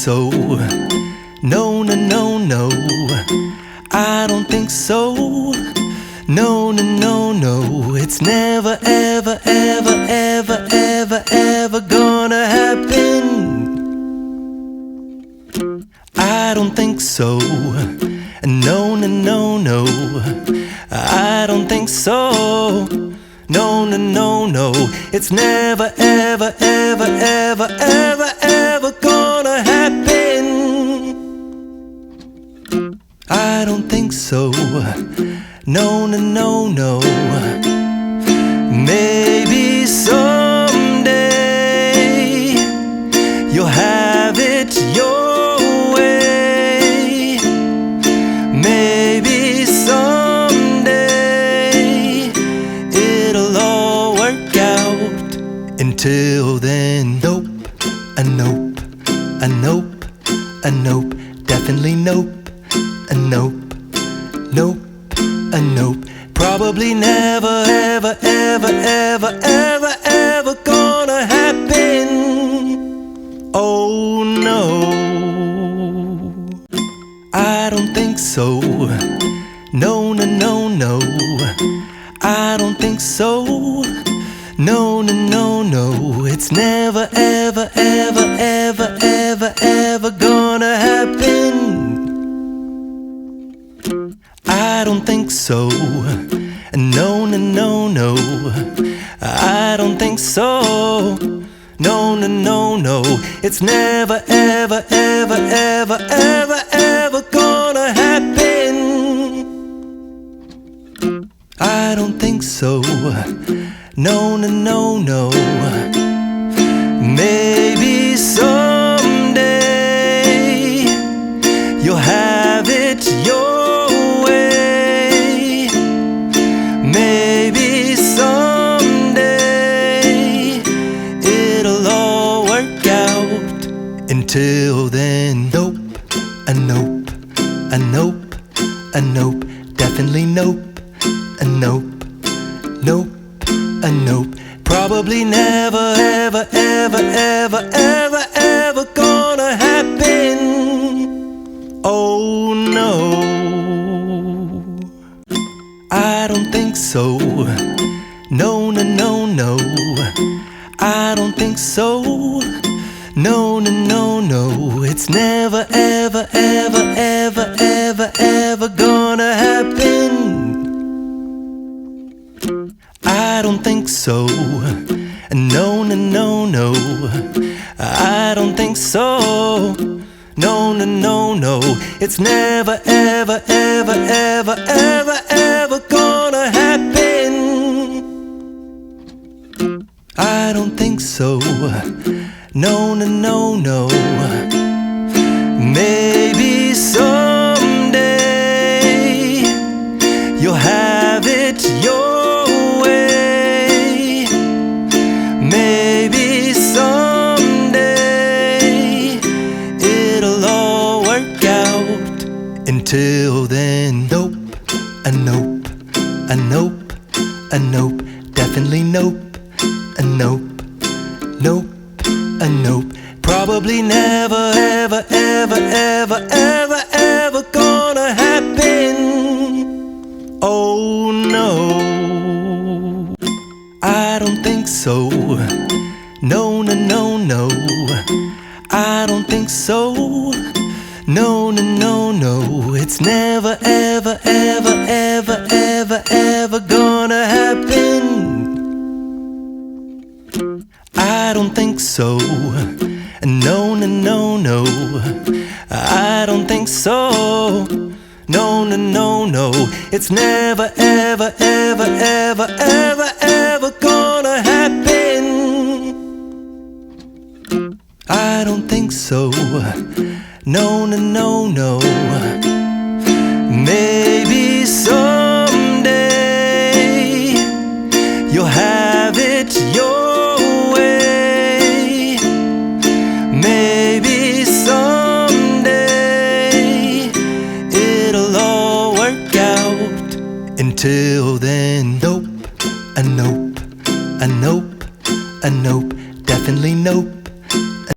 so. No, no, no, no, I don't think so. No, no, no, no, it's never, ever, ever, ever, ever, ever gonna happen. I don't think so. No, no, no, no, I don't think so. No, no, no, no, it's never, ever, ever, ever, ever, ever gonna happen. I don't think so. No, no, no, no. Maybe someday you'll have it your way. Maybe someday it'll all work out. Until then, nope, a nope, a nope, a nope, definitely nope, a nope, nope, a nope. Probably never, ever, ever, ever, ever, ever gonna happen. Oh no, I don't think so. No, no, no, no, I don't think so. No, no, no, no, it's never, ever, ever, ever, ever, ever gonna happen. I don't think so. No, no, no, no, I don't think so. No, no, no, no, it's never, ever, ever, ever, ever, ever gonna happen. I don't think so. No, no, no, no. Maybe someday you'll have it your way. Maybe someday it'll all work out. Until then, nope, a nope, a nope, a nope, definitely nope, a nope, nope, a nope. Probably never, ever, ever, ever, ever, ever gonna happen. Oh no, I don't think so. No, no, no, no, I don't think so. No, no, no, no, it's never, ever, ever, ever, ever, ever gonna happen. I don't think so. No, no, no, no, I don't think so. No, no, no, no, it's never, ever, ever, ever, ever, ever gonna happen. I don't think so. No, no, no, no. Maybe someday you'll have it your way. Maybe someday it'll all work out. Until then, nope, a nope, a nope, a nope, definitely nope, a nope, nope, a nope. Probably never, ever, ever, ever, ever, ever gonna happen. Oh no, I don't think so. No, no, no, no, I don't think so. No, no, no, no, it's never, ever, ever, ever, ever, ever gonna happen. I don't think so. No, no, no, no, I don't think so. No, no, no, no, it's never, ever, ever, ever, ever, ever gonna happen. I don't think so. No, no, no, no. Maybe someday you'll have it your way. Maybe someday it'll all work out. Until then, nope, a nope, a nope, a nope, definitely nope,